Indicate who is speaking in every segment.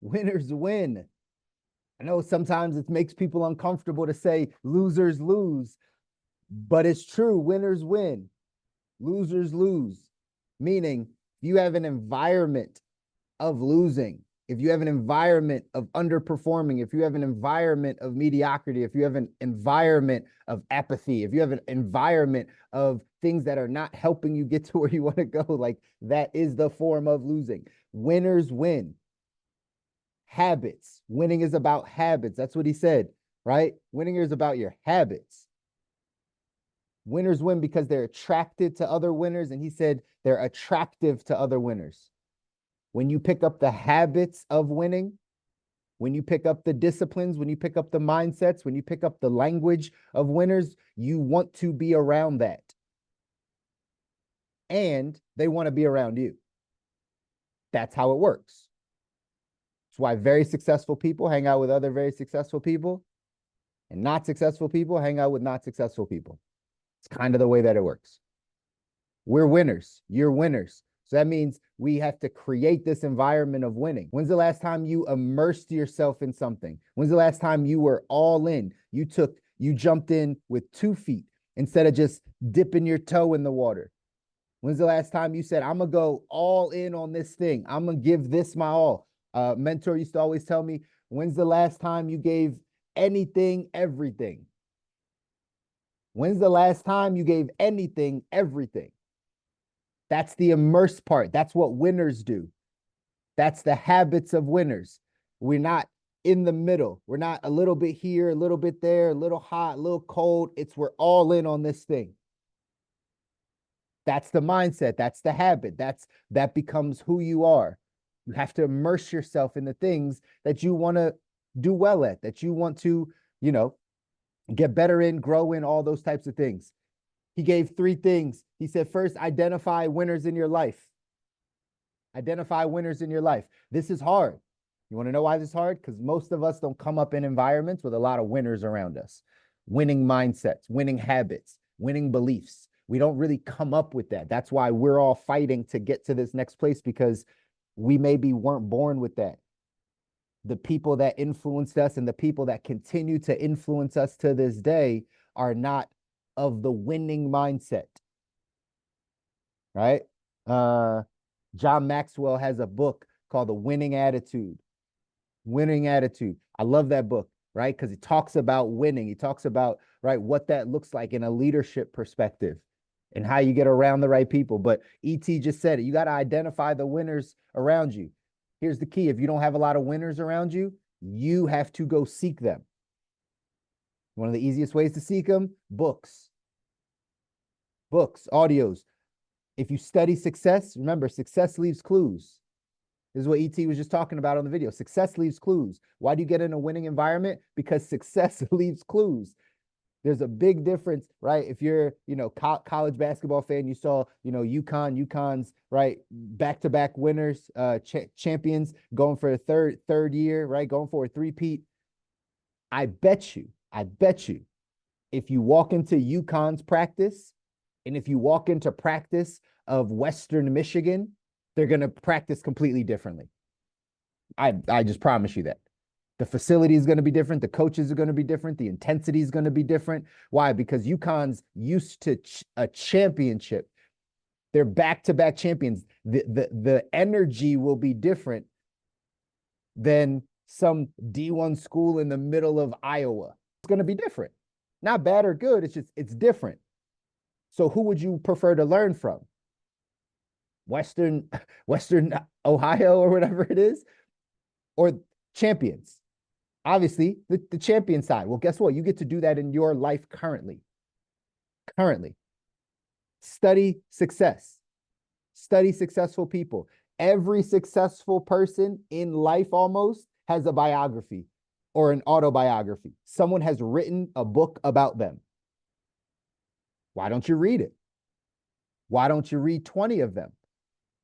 Speaker 1: Winners win. I know sometimes it makes people uncomfortable to say losers lose, but it's true. Winners win, losers lose. Meaning, you have an environment of losing, if you have an environment of underperforming, if you have an environment of mediocrity, if you have an environment of apathy, if you have an environment of things that are not helping you get to where you want to go, like that is the form of losing. Winners win. Habits. Winning is about habits. That's what he said, right? Winning is about your habits. Winners win because they're attracted to other winners. And he said they're attractive to other winners. When you pick up the habits of winning, when you pick up the disciplines, when you pick up the mindsets, when you pick up the language of winners, you want to be around that. And they want to be around you. That's how it works. That's why very successful people hang out with other very successful people, and not successful people hang out with not successful people. It's kind of the way that it works. We're winners. You're winners. So that means we have to create this environment of winning. When's the last time you immersed yourself in something? When's the last time you were all in? You jumped in with 2 feet instead of just dipping your toe in the water. When's the last time you said, I'm going to go all in on this thing? I'm going to give this my all. Mentor used to always tell me, when's the last time you gave anything, everything? When's the last time you gave anything, everything? That's the immerse part. That's what winners do. That's the habits of winners. We're not in the middle. We're not a little bit here, a little bit there, a little hot, a little cold. It's we're all in on this thing. That's the mindset. That's the habit. That becomes who you are. You have to immerse yourself in the things that you want to do well at, that you want to, get better in, grow in, all those types of things. He gave 3 things. He said, first, identify winners in your life. Identify winners in your life. This is hard. You want to know why this is hard? Because most of us don't come up in environments with a lot of winners around us. Winning mindsets, winning habits, winning beliefs. We don't really come up with that. That's why we're all fighting to get to this next place, because we maybe weren't born with that. The people that influenced us and the people that continue to influence us to this day are not of the winning mindset, right? John Maxwell has a book called The Winning Attitude. Winning Attitude. I love that book, right? Because he talks about winning. He talks about, right, what that looks like in a leadership perspective and how you get around the right people. But E.T. just said it. You got to identify the winners around you. Here's the key. If you don't have a lot of winners around you, you have to go seek them. One of the easiest ways to seek them, books, audios. If you study success, remember, success leaves clues. This is what ET was just talking about on the video. Success leaves clues. Why do you get in a winning environment? Because success leaves clues. There's a big difference, right? If you're, college basketball fan, you saw, UConn's, right, back-to-back winners, champions, going for a third year, right, going for a three-peat. I bet you, if you walk into UConn's practice, and if you walk into practice of Western Michigan, they're going to practice completely differently. I just promise you that. The facility is going to be different. The coaches are going to be different. The intensity is going to be different. Why? Because UConn's used to a championship. They're back-to-back champions. The energy will be different than some D1 school in the middle of Iowa. It's going to be different. Not bad or good. It's different. So who would you prefer to learn from? Western Ohio or whatever it is, or champions? Obviously, the champion side. Well, guess what? You get to do that in your life currently. Study success. Study successful people. Every successful person in life almost has a biography or an autobiography. Someone has written a book about them. Why don't you read it? Why don't you read 20 of them?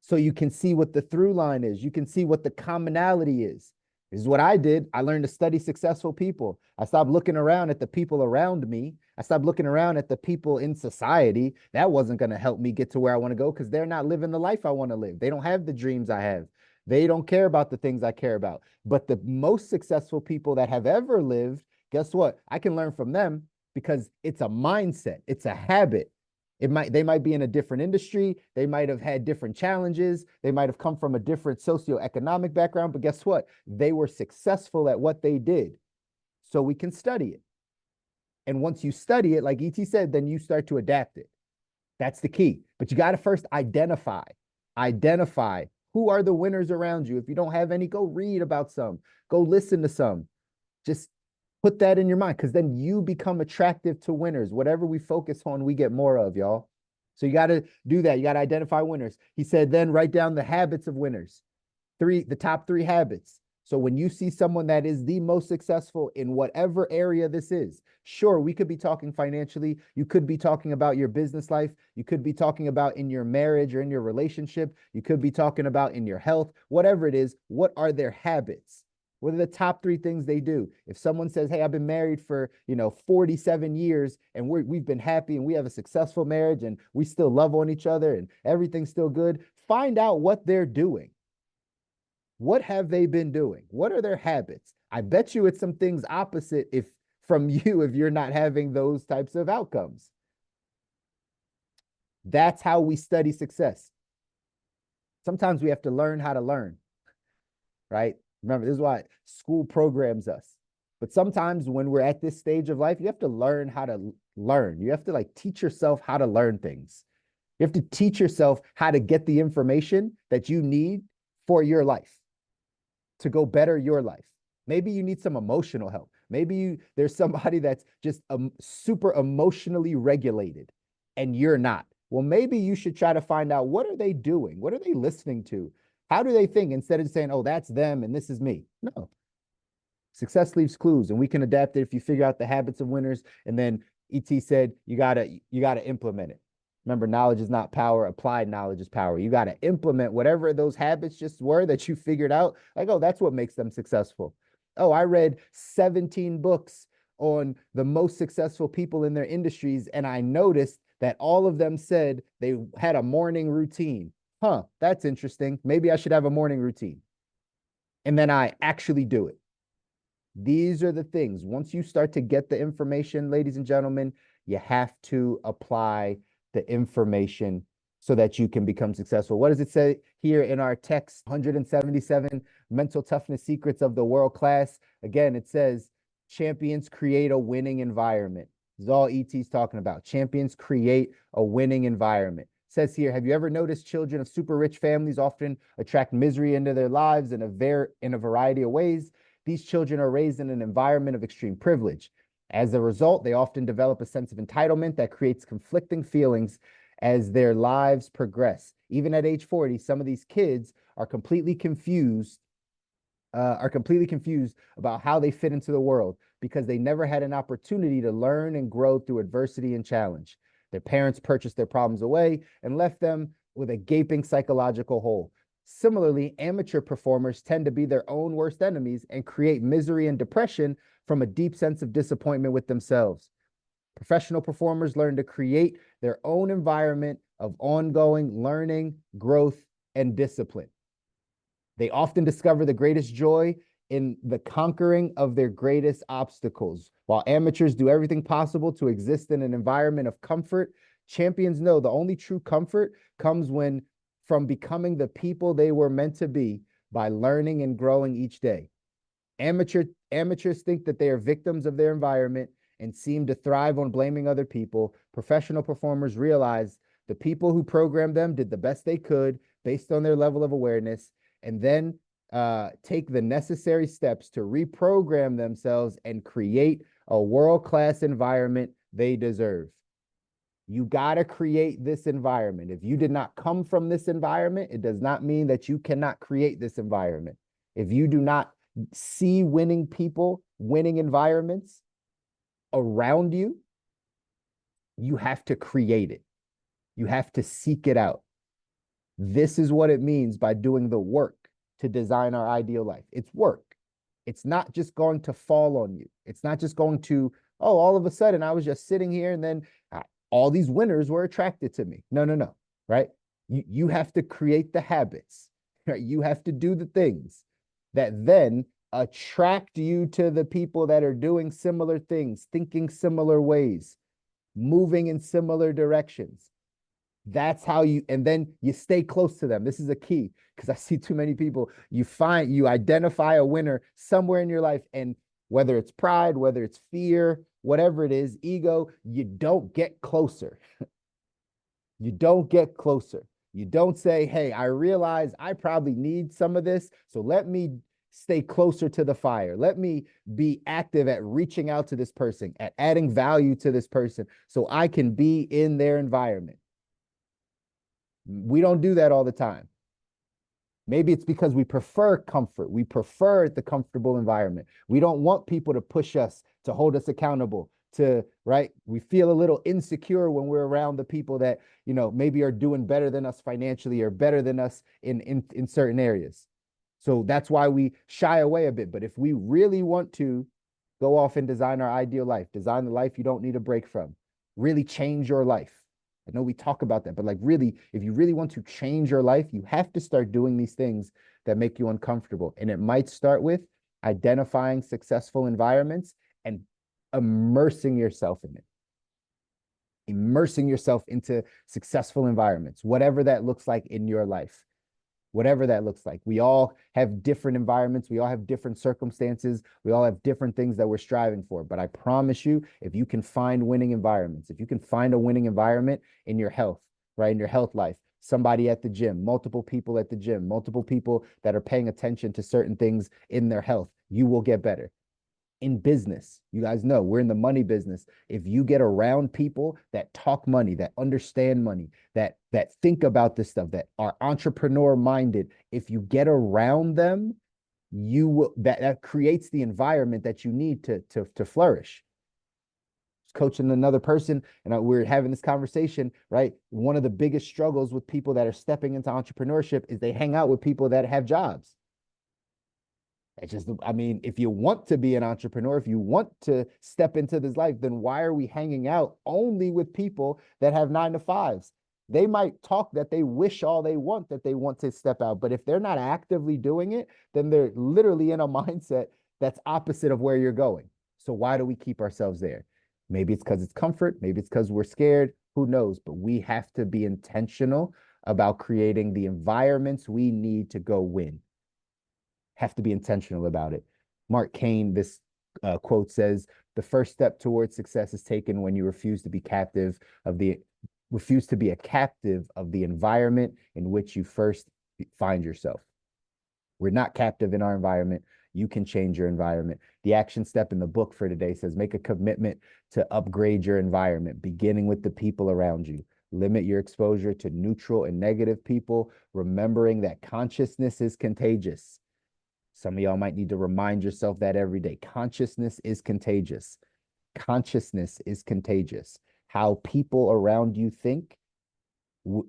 Speaker 1: So you can see what the through line is. You can see what the commonality is. This is what I did. I learned to study successful people. I stopped looking around at the people around me. I stopped looking around at the people in society. That wasn't going to help me get to where I want to go, because they're not living the life I want to live. They don't have the dreams I have. They don't care about the things I care about. But the most successful people that have ever lived, guess what? I can learn from them because it's a mindset, it's a habit. They might be in a different industry, they might have had different challenges, they might have come from a different socioeconomic background, but guess what? They were successful at what they did. So we can study it. And once you study it, like ET said, then you start to adapt it. That's the key. But you got to first identify who are the winners around you. If you don't have any, go read about some, go listen to some. Just put that in your mind, because then you become attractive to winners. Whatever we focus on, we get more of, y'all. So you got to do that. You got to identify winners. He said, then write down the habits of winners. The top 3 habits. So when you see someone that is the most successful in whatever area this is, sure, we could be talking financially. You could be talking about your business life. You could be talking about in your marriage or in your relationship. You could be talking about in your health, whatever it is. What are their habits? What are the top 3 things they do? If someone says, hey, I've been married for, 47 years and we've been happy and we have a successful marriage and we still love on each other and everything's still good, find out what they're doing. What have they been doing? What are their habits? I bet you it's some things opposite if you're not having those types of outcomes. That's how we study success. Sometimes we have to learn how to learn, right? Remember, this is why school programs us. But sometimes when we're at this stage of life, you have to learn how to learn. You have to teach yourself how to learn things. You have to teach yourself how to get the information that you need for your life, to go better your life. Maybe you need some emotional help. Maybe there's somebody that's just super emotionally regulated and you're not. Well, maybe you should try to find out, what are they doing? What are they listening to? How do they think, instead of saying, oh, that's them and this is me? No. Success leaves clues, and we can adapt it if you figure out the habits of winners. And then ET said you gotta implement it. Remember, knowledge is not power. Applied knowledge is power. You got to implement whatever those habits just were that you figured out. Like, oh, that's what makes them successful. Oh, I read 17 books on the most successful people in their industries, and I noticed that all of them said they had a morning routine. Huh, that's interesting. Maybe I should have a morning routine. And then I actually do it. These are the things. Once you start to get the information, ladies and gentlemen, you have to apply the information so that you can become successful. What does it say here in our text? 177 mental toughness secrets of the world class. Again, it says champions create a winning environment. This is all ET's talking about. Champions create a winning environment. It says here, have you ever noticed children of super rich families often attract misery into their lives in a variety of ways? These children are raised in an environment of extreme privilege. As a result, they often develop a sense of entitlement that creates conflicting feelings as their lives progress. Even at age 40, some of these kids are completely confused about how they fit into the world because they never had an opportunity to learn and grow through adversity and challenge. Their parents purchased their problems away and left them with a gaping psychological hole. Similarly, amateur performers tend to be their own worst enemies and create misery and depression from a deep sense of disappointment with themselves. Professional performers learn to create their own environment of ongoing learning, growth, and discipline. They often discover the greatest joy in the conquering of their greatest obstacles. While amateurs do everything possible to exist in an environment of comfort, champions know the only true comfort comes from becoming the people they were meant to be by learning and growing each day. Amateurs think that they are victims of their environment and seem to thrive on blaming other people. Professional performers realize the people who programmed them did the best they could based on their level of awareness, and then take the necessary steps to reprogram themselves and create a world-class environment they deserve. You got to create this environment. If you did not come from this environment, it does not mean that you cannot create this environment. If you do not see winning people, winning environments around you, you have to create it. You have to seek it out. This is what it means by doing the work to design our ideal life. It's work. It's not just going to fall on you. It's not just going to, oh, all of a sudden I was just sitting here and then all these winners were attracted to me. No, right? You have to create the habits. Right? You have to do the things that then attract you to the people that are doing similar things, thinking similar ways, moving in similar directions. That's how you, and then you stay close to them. This is a key because I see too many people. You identify a winner somewhere in your life, and whether it's pride, whether it's fear, whatever it is, ego, you don't get closer. You don't get closer. You don't say, hey, I realize I probably need some of this, so let me stay closer to the fire. Let me be active at reaching out to this person, at adding value to this person so I can be in their environment. We don't do that all the time. Maybe it's because we prefer comfort. We prefer the comfortable environment. We don't want people to push us, to hold us accountable, right? We feel a little insecure when we're around the people that, maybe are doing better than us financially or better than us in certain areas. So that's why we shy away a bit. But if we really want to go off and design our ideal life, design the life you don't need a break from, really change your life. I know we talk about that, but like really, if you really want to change your life, you have to start doing these things that make you uncomfortable. And it might start with identifying successful environments and immersing yourself in it. Immersing yourself into successful environments, whatever that looks like in your life. Whatever that looks like. We all have different environments. We all have different circumstances. We all have different things that we're striving for. But I promise you, if you can find winning environments, if you can find a winning environment in your health, right, in your health life, somebody at the gym, multiple people at the gym, multiple people that are paying attention to certain things in their health, you will get better. In business, you guys know we're in the money business. If you get around people that talk money, that understand money, that think about this stuff, that are entrepreneur minded, if you get around them, you will, that creates the environment that you need to flourish. Coaching another person, and we're having this conversation, right? One of the biggest struggles with people that are stepping into entrepreneurship is they hang out with people that have jobs. It's just, if you want to be an entrepreneur, if you want to step into this life, then why are we hanging out only with people that have 9-to-5s? They might talk that they wish all they want, that they want to step out. But if they're not actively doing it, then they're literally in a mindset that's opposite of where you're going. So why do we keep ourselves there? Maybe it's because it's comfort. Maybe it's because we're scared. Who knows? But we have to be intentional about creating the environments we need to go win. Have to be intentional about it. Mark Cain, this quote says, the first step towards success is taken when you refuse to be a captive of the environment in which you first find yourself. We're not captive in our environment. You can change your environment. The action step in the book for today says, make a commitment to upgrade your environment, beginning with the people around you. Limit your exposure to neutral and negative people, remembering that consciousness is contagious. Some of y'all might need to remind yourself that every day. Consciousness is contagious. Consciousness is contagious. How people around you think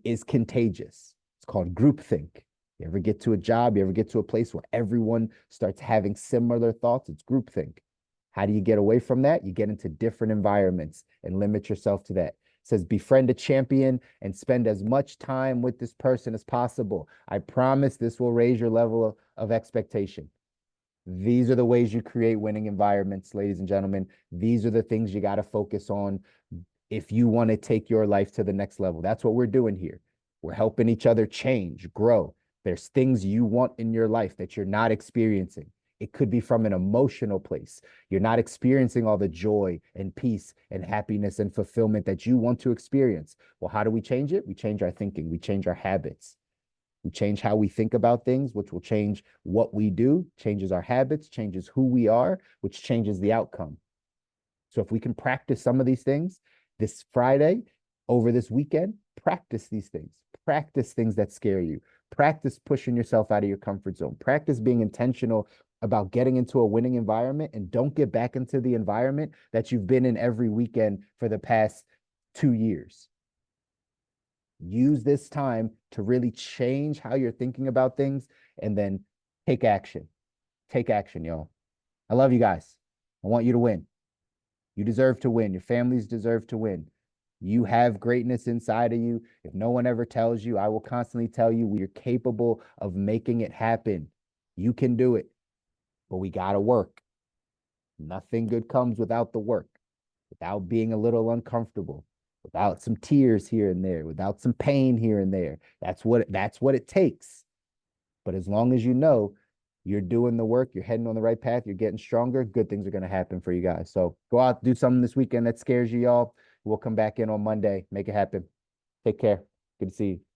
Speaker 1: is contagious. It's called groupthink. You ever get to a job, you ever get to a place where everyone starts having similar thoughts? It's groupthink. How do you get away from that? You get into different environments and limit yourself to that. It says befriend a champion and spend as much time with this person as possible. I promise this will raise your level of expectation. These are the ways you create winning environments, ladies and gentlemen. These are the things you got to focus on if you want to take your life to the next level. That's what we're doing here. We're helping each other change, grow. There's things you want in your life that you're not experiencing. It could be from an emotional place. You're not experiencing all the joy and peace and happiness and fulfillment that you want to experience. Well, how do we change it? We change our thinking. We change our habits. We change how we think about things, which will change what we do, changes our habits, changes who we are, which changes the outcome. So if we can practice some of these things this Friday, over this weekend, practice these things. Practice things that scare you. Practice pushing yourself out of your comfort zone. Practice being intentional about getting into a winning environment, and don't get back into the environment that you've been in every weekend for the past 2 years. Use this time to really change how you're thinking about things, and then take action. Take action, y'all. I love you guys. I want you to win. You deserve to win. Your families deserve to win. You have greatness inside of you. If no one ever tells you, I will constantly tell you we are capable of making it happen. You can do it, but we got to work. Nothing good comes without the work, without being a little uncomfortable, without some tears here and there, without some pain here and there. That's what it takes. But as long as you know you're doing the work, you're heading on the right path, you're getting stronger, good things are going to happen for you guys. So go out, do something this weekend that scares you, y'all. We'll come back in on Monday, make it happen. Take care. Good to see you.